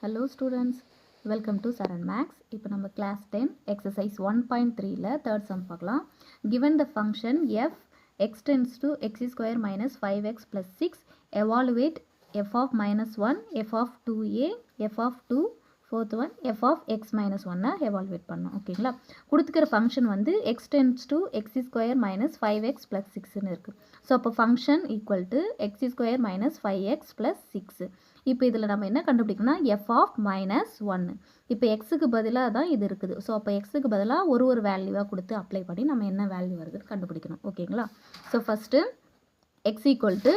Hello students, welcome to Saran Max. இப்போ நம்ம class 10 exercise 1.3ல third sum பார்க்கலாம். Given the function f x tends to x square minus 5x plus 6, evaluate f of minus 1, f of 2a, f of 2, fourth one f of x minus 1 evaluate பண்ணோம். ஓகேங்களா? கொடுத்துக்கிற function வந்து x tends to x square minus 5x plus 6 இருக்கு. So அப்போ function equal to x square minus 5x plus 6. இப்போ இதில் நம்ம என்ன கண்டுபிடிக்கணும்னா f of minus 1. இப்போ xக்கு பதிலாக தான் இது இருக்குது. ஸோ அப்போ xக்கு பதிலாக ஒரு வேல்யூவாக கொடுத்து அப்ளை பண்ணி நம்ம என்ன வேல்யூ வருதுன்னு கண்டுபிடிக்கணும். ஓகேங்களா? So first x equal to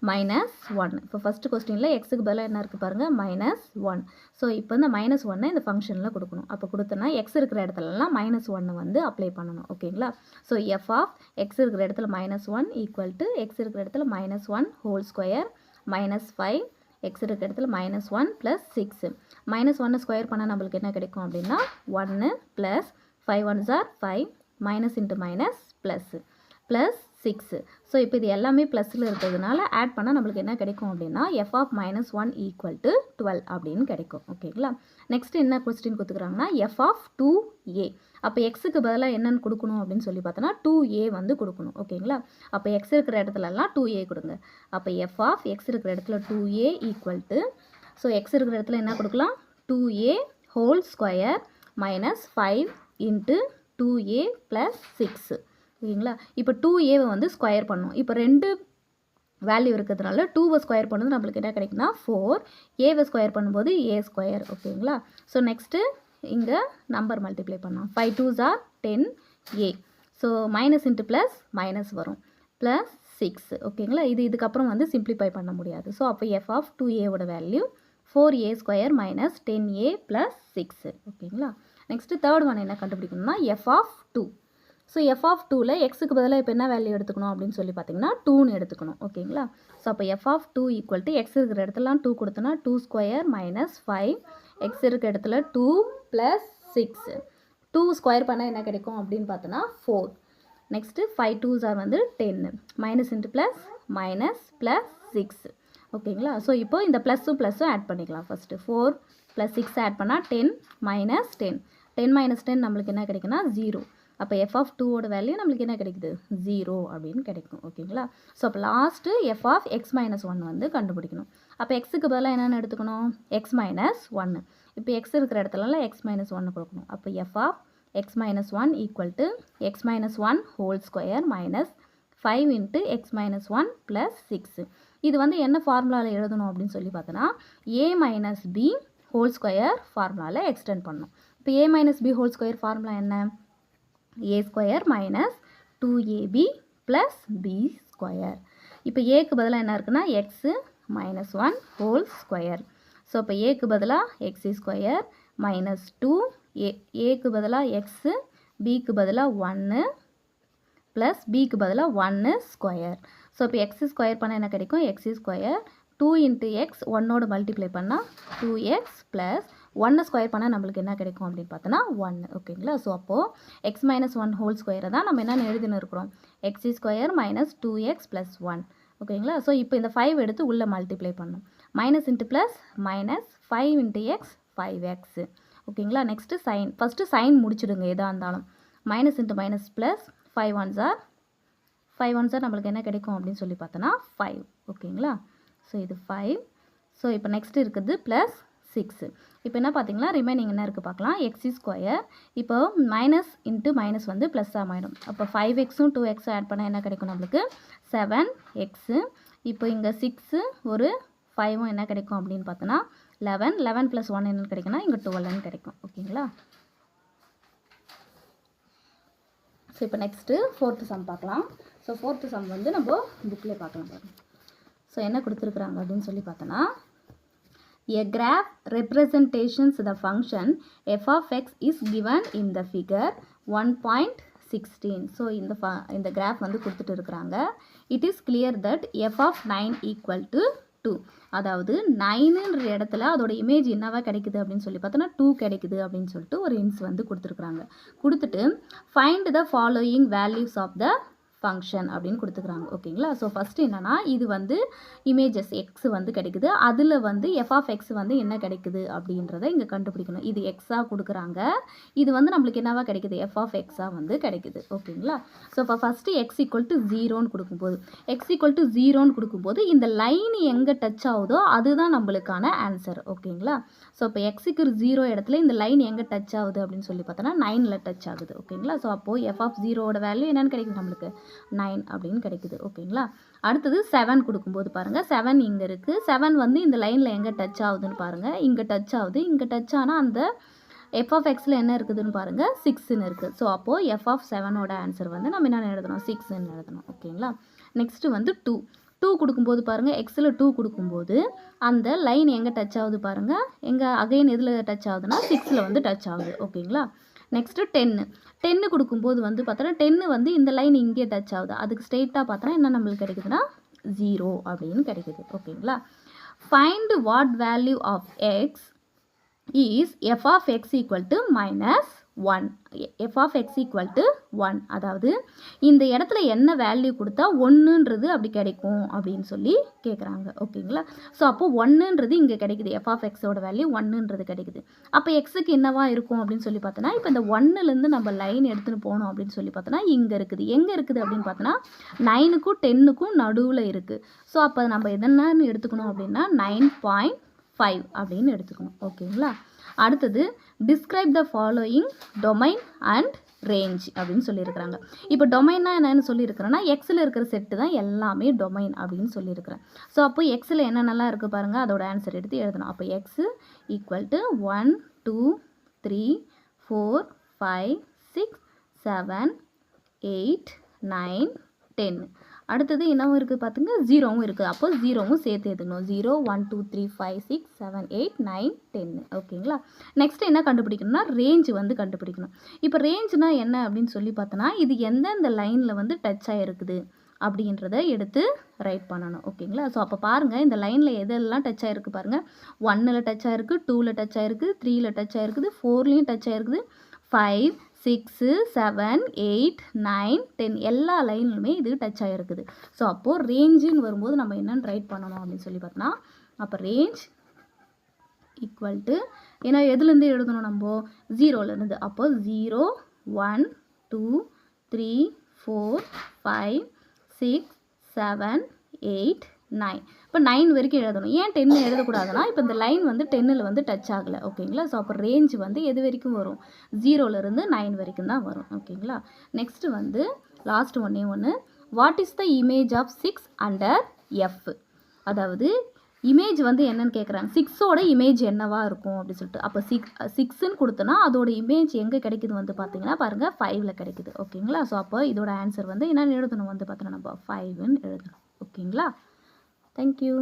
minus 1. இப்போ ஃபஸ்ட்டு கொஸ்டினில் எக்ஸுக்கு பதிலாக என்ன இருக்குது பாருங்கள், மைனஸ் 1. ஸோ இப்போ இந்த மைனஸ் 1 இந்த ஃபங்க்ஷனில் கொடுக்கணும். அப்போ கொடுத்தோன்னா எக்ஸ் இருக்கிற இடத்துலலாம் மைனஸ் 1 வந்து அப்ளை பண்ணணும். ஓகேங்களா? ஸோ எஃப் ஆஃப் எக்ஸ் இருக்கிற இடத்துல மைனஸ் 1 ஈக்குவல் டு எக்ஸ் இருக்கிற இடத்துல minus 1 whole square minus 5 X இருக்கிற இடத்துல மைனஸ் 1 ப்ளஸ் 6. மைனஸ் 1 ஸ்கொயர் பண்ணால் நம்மளுக்கு என்ன கிடைக்கும் அப்படின்னா 1 plus 5 1s are 5 minus into minus plus 6. So இப்போ இது எல்லாமே ப்ளஸில் இருக்கிறதுனால ஆட் பண்ணால் நம்மளுக்கு என்ன கிடைக்கும் அப்படின்னா f of minus 1 equal to 12 அப்படின்னு கிடைக்கும். ஓகேங்களா? நெக்ஸ்ட் என்ன கொஸ்டின் கொடுத்துக்கிறாங்கன்னா எஃப் ஆஃப் 2a. அப்போ எக்ஸுக்கு பதிலாக என்னென்னு கொடுக்கணும் அப்படின்னு சொல்லி பார்த்தோன்னா 2a வந்து கொடுக்கணும். ஓகேங்களா? அப்போ எக்ஸ் இருக்கிற இடத்துலலாம் 2a கொடுங்க. அப்போ எஃப் ஆஃப் எக்ஸ் இருக்கிற இடத்துல 2a equal to, so X இருக்கிற இடத்துல என்ன கொடுக்கலாம், 2a whole square minus 5 into 2a plus 6. ஓகேங்களா? இப்போ 2a வந்து ஸ்கொயர் பண்ணணும். இப்போ ரெண்டு வேல்யூ இருக்கிறதுனால 2வை ஸ்கொயர் பண்ணுறது நம்மளுக்கு என்ன கிடைக்குன்னா 4, ஏவை ஸ்கொயர் பண்ணும்போது a ஸ்கொயர். ஓகேங்களா? ஸோ நெக்ஸ்ட்டு இங்கே நம்பர் மல்டிப்ளை பண்ணோம். 5 2s are 10a. So minus into plus minus வரும் ப்ளஸ் 6. ஓகேங்களா? இதுக்கப்புறம் வந்து சிம்ப்ளிஃபை பண்ண முடியாது. ஸோ அப்போ எஃப் ஆஃப் 2aவோட value 4a square minus 10a plus 6. ஓகேங்களா? நெக்ஸ்ட்டு தேர்ட் ஒன் என்ன கண்டுபிடிக்கணும்னா f of 2. So f of 2ல் எக்ஸுக்கு பதிலாக இப்போ என்ன வேல்யூ எடுத்துக்கணும் அப்படின்னு சொல்லி பார்த்தீங்கன்னா 2ன்னு எடுத்துக்கணும். ஓகேங்களா? ஸோ அப்போ f of 2 equal to x இருக்கிற இடத்துலாம் 2 கொடுத்தோன்னா 2 ஸ்கொயர் மைனஸ் 5 எக்ஸ் இருக்கிற இடத்துல 2 ப்ளஸ் 6. 2 ஸ்கொயர் பண்ணால் என்ன கிடைக்கும் அப்படின்னு பார்த்தோன்னா 4. நெக்ஸ்ட்டு 5 2s are வந்து 10 minus into plus minus plus 6. ஓகேங்களா? ஸோ இப்போ இந்த ப்ளஸ்ஸும் ஆட் பண்ணிக்கலாம். ஃபஸ்ட்டு 4 ப்ளஸ் 6 ஆட் பண்ணால் 10 மைனஸ் 10. 10 மைனஸ் 10 நம்மளுக்கு என்ன கிடைக்குன்னா 0. அப்போ எஃப் ஆஃப் 2வோட வேல்யூ நம்மளுக்கு என்ன கிடைக்குது, 0 அப்படின்னு கிடைக்கும். ஓகேங்களா? ஸோ அப்போ last f of x minus 1 வந்து கண்டுபிடிக்கணும். அப்போ எக்ஸுக்கு பதிலாக என்னென்னு எடுத்துக்கணும், எக்ஸ் மைனஸ் 1. இப்போ எக்ஸ் இருக்கிற இடத்துலலாம் எக்ஸ் மைனஸ் 1 கொடுக்கணும். அப்போ f of x minus 1 equal to x minus 1 whole square minus 5 into x minus 1 plus 6. இது வந்து என்ன ஃபார்முலாவில் எழுதணும் அப்படின்னு சொல்லி பார்த்தோன்னா a minus b whole square ஃபார்முலாவில் எக்ஸ்டெண்ட் பண்ணணும். இப்போ a minus b whole square formula என்ன, a square minus 2ab plus b square. இப்போ ஏக்கு பதிலாக என்ன இருக்குன்னா x minus 1 whole square. So இப்போ ஏக்கு பதிலாக எக்ஸ் ஸ்கொயர் மைனஸ் 2, ஏக்கு பதிலாக எக்ஸு, பிக்கு பதிலாக 1 ப்ளஸ் பிக்கு பதிலாக 1 ஸ்கொயர். ஸோ இப்போ எக்ஸ் ஸ்கொயர் பண்ணால் என்ன கிடைக்கும், எக்ஸ் ஸ்கொயர் 2 இன்ட்டு எக்ஸ் 1ஓடு மல்டிப்ளை பண்ணால் 2x ப்ளஸ் 1 ஸ்கொயர் பண்ணால் நம்மளுக்கு என்ன கிடைக்கும் அப்படின்னு பார்த்தோன்னா 1. ஓகேங்களா? ஸோ அப்போது எக்ஸ் மைனஸ் 1 ஹோல் ஸ்கொயரை தான் நம்ம என்னென்னு எழுதினு இருக்கிறோம், X square minus 2x plus 1. ஓகேங்களா? ஸோ இப்போ இந்த 5 எடுத்து உள்ளே மல்டிப்ளை பண்ணணும். Minus into plus minus 5 into x 5x. ஓகேங்களா? Next sign. ஃபஸ்ட்டு சைன் முடிச்சிடுங்க எதாக இருந்தாலும். Minus into minus plus 5 1s are நம்மளுக்கு என்ன கிடைக்கும் அப்படின்னு சொல்லி பார்த்தோன்னா 5. ஓகேங்களா? ஸோ இது 5. ஸோ இப்போ நெக்ஸ்ட் இருக்குது ப்ளஸ் 6. இப்போ என்ன பார்த்தீங்கன்னா ரிமைனிங் என்ன இருக்குது பார்க்கலாம், எக்ஸ் ஸ்கொயர். இப்போ மைனஸ் இன்ட்டு மைனஸ் வந்து ப்ளஸ் ஆகிடும். அப்போ 5xம் 2x ஆட் பண்ணால் என்ன கிடைக்கும் நம்மளுக்கு 7x. இப்போ இங்கே 6 ஒரு 5ம் என்ன கிடைக்கும் அப்படின்னு பார்த்தோன்னா 11. 11 ப்ளஸ் 1 என்னென்னு கிடைக்குன்னா இங்கே 12ன்னு கிடைக்கும். ஓகேங்களா? ஸோ இப்போ நெக்ஸ்ட்டு ஃபோர்த்து சம் பார்க்கலாம். ஸோ ஃபோர்த்து சம் வந்து நம்ம புக்கில் பார்க்கலாம் பாருங்கள். ஸோ என்ன கொடுத்துருக்குறாங்க அப்படின்னு சொல்லி பார்த்தோன்னா a graph representations the function f of x is given in the figure 1.16. So இந்த கிராஃப் வந்து கொடுத்துட்டு இருக்கிறாங்க. it is clear that f of 9 equal to 2. அதாவது 9ன்ற இடத்துல அதோட இமேஜ் என்னவா கிடைக்குது அப்படின்னு சொல்லி பார்த்தோன்னா 2 கிடைக்குது அப்படின்னு சொல்லிட்டு ஒரு இன்ஸ் வந்து கொடுத்துருக்குறாங்க. கொடுத்துட்டு find the following values of the function அப்படின்னு கொடுத்துக்கிறாங்க. ஓகேங்களா? ஸோ ஃபஸ்ட்டு என்னென்னா இது வந்து இமேஜஸ் எக்ஸ் வந்து கிடைக்குது. அதில் வந்து எஃப் ஆஃப் எக்ஸ் வந்து என்ன கிடைக்குது அப்படின்றத இங்கே கண்டுபிடிக்கணும். இது எக்ஸாக கொடுக்குறாங்க. இது வந்து நம்மளுக்கு என்னவா கிடைக்குது? எஃப் ஆஃப் எக்ஸாக வந்து கிடைக்குது. ஓகேங்களா? ஸோ இப்போ ஃபஸ்ட்டு எக்ஸ் ஈக்குவல் டு 0ன்னு கொடுக்கும்போது கொடுக்கும்போது இந்த லைன் எங்கே டச் ஆகுதோ அதுதான் நம்மளுக்கான ஆன்சர். ஓகேங்களா? ஸோ இப்போ எக்ஸுக்கு 0 இடத்துல இந்த லைன் எங்கே டச் ஆகுது அப்படின்னு சொல்லி பார்த்தோன்னா 9ல் டச் ஆகுது. ஓகேங்களா? ஸோ அப்போது எஃப் ஆஃப் 0வோட வேல்யூ என்னென்னு கிடைக்குது நம்மளுக்கு? 9 அப்படின்னு கிடைக்குது. ஓகேங்களா? அடுத்தது 7 கொடுக்கும்போது பாருங்கள் 7 இங்கே இருக்குது. 7 வந்து இந்த லைனில் எங்கே டச் ஆகுதுன்னு பாருங்கள். இங்கே டச் ஆகுது. இங்கே டச் ஆனால் அந்த எஃப் ஆஃப் எக்ஸில் என்ன இருக்குதுன்னு பாருங்கள் 6ன்னு இருக்குது. ஸோ அப்போது எஃப் ஆஃப் 7ஓட ஆன்சர் வந்து நம்ம என்ன எழுதணும்? 6ன்னு எழுதணும். ஓகேங்களா? நெக்ஸ்ட்டு வந்து 2 கொடுக்கும்போது பாருங்கள் எக்ஸில் 2 கொடுக்கும்போது அந்த லைன் எங்கே டச் ஆகுது பாருங்கள். எங்கே அகைன் எதில் டச் ஆகுதுன்னா 6ல் வந்து டச் ஆகுது. ஓகேங்களா? நெக்ஸ்ட்டு 10 கொடுக்கும்போது வந்து பார்த்தோன்னா 10 வந்து இந்த லைன் இங்கே டச் ஆகுது. அதுக்கு ஸ்ட்ரெயிட்டாக பார்த்தோன்னா என்ன நம்மளுக்கு கிடைக்குதுன்னா 0 அப்படின்னு கிடைக்குது. ஓகேங்களா? Find what value of x is f of x equal to -1. F of x equal to 1. அதாவது இந்த இடத்துல என்ன வேல்யூ கொடுத்தா 1ன்றது அப்படி கிடைக்கும் அப்படின்னு சொல்லி கேட்குறாங்க. ஓகேங்களா? ஸோ அப்போது 1ன்றது இங்கே கிடைக்குது. எஃப் ஆஃப் எக்ஸோட வேல்யூ 1ன்றது கிடைக்குது. அப்போ எக்ஸுக்கு என்னவா இருக்கும் அப்படின்னு சொல்லி பார்த்தோன்னா இப்போ இந்த 1லேருந்து நம்ம லைன் எடுத்துகிட்டு போகணும் அப்படின்னு சொல்லி பார்த்தோன்னா இங்கே இருக்குது. எங்கே இருக்குது அப்படின்னு பார்த்தோன்னா 9க்கும் 10க்கும் நடுவில் இருக்குது. ஸோ அப்போ நம்ம எதனான்னு எடுத்துக்கணும் அப்படின்னா 9.5 அப்படின்னு எடுத்துக்கணும். ஓகேங்களா? அடுத்தது describe the following domain and range அப்படின்னு சொல்லியிருக்கிறாங்க. இப்போ டொமைன்னா என்னென்னு சொல்லியிருக்கிறேன்னா எக்ஸில் இருக்கிற செட்டு தான் எல்லாமே டொமைன் அப்படின்னு சொல்லியிருக்கிறேன். ஸோ அப்போ எக்ஸில் என்னென்னலாம் இருக்குது பாருங்கள். அதோட ஆன்சர் எடுத்து எழுதணும். அப்போ எக்ஸு ஈக்குவல் டு 1 2 3 4 5 6 7 8 9 10. அடுத்தது என்னவும் இருக்குது பார்த்துங்க 0வும் இருக்குது. அப்போ 0வும் சேர்த்து எழுதணும். 0 1 2 3 5 6 7 8 9 10. ஓகேங்களா? நெக்ஸ்ட் என்ன கண்டுபிடிக்கணும்னா ரேஞ்ச் வந்து கண்டுபிடிக்கணும். இப்போ ரேஞ்ச்னா என்ன அப்படின்னு சொல்லி பார்த்தோன்னா இது எந்தெந்த லைனில் வந்து டச் ஆகிருக்குது அப்படின்றத எடுத்து ரைட் பண்ணணும். ஓகேங்களா? ஸோ அப்போ பாருங்கள் இந்த லைனில் எதெல்லாம் டச் ஆகிருக்கு பாருங்கள். 1ல் டச் ஆகிருக்கு, 2ல் டச் ஆகிருக்கு, 3ல் டச் ஆகிருக்குது, 4லேயும் டச் ஆகிருக்குது, 5 6 7 8 9 10 எல்லா லைன்லுமே இது டச் ஆகிருக்குது. ஸோ அப்போது ரேஞ்சுன்னு வரும்போது நம்ம என்னென்னு ரைட் பண்ணணும் அப்படின்னு சொல்லி பார்த்தோன்னா அப்போ ரேஞ்ச் ஈக்குவல் டு ஏன்னா எதுலேருந்து எழுதணும் நம்ம 0லேருந்து. அப்போ 0 1 2 3 4 5 6 7 8 9. இப்போ 9 வரைக்கும் எழுதணும். ஏன் 10 எழுதக்கூடாதுன்னா இப்போ இந்த லைன் வந்து 10ல் வந்து டச் ஆகலை. ஓகேங்களா? ஸோ அப்போ ரேஞ்ச் வந்து எது வரைக்கும் வரும்? 0லேருந்து 9 வரைக்கும் தான் வரும். ஓகேங்களா? நெக்ஸ்ட்டு வந்து லாஸ்ட் ஒன்று what is the image of 6 under f. அதாவது இமேஜ் வந்து என்னன்னு கேட்குறாங்க. 6ஓட இமேஜ் என்னவா இருக்கும் அப்படின்னு சொல்லிட்டு. அப்போ 6ன்னு கொடுத்தோன்னா அதோட இமேஜ் எங்கே கிடைக்குது வந்து பார்த்தீங்கன்னா பாருங்கள் 5ல் கிடைக்குது. ஓகேங்களா? ஸோ அப்போ இதோட ஆன்சர் வந்து என்னென்னு எழுதணும் வந்து பார்த்தோன்னா நம்ம 5ன்னு எழுதணும். ஓகேங்களா? Thank you.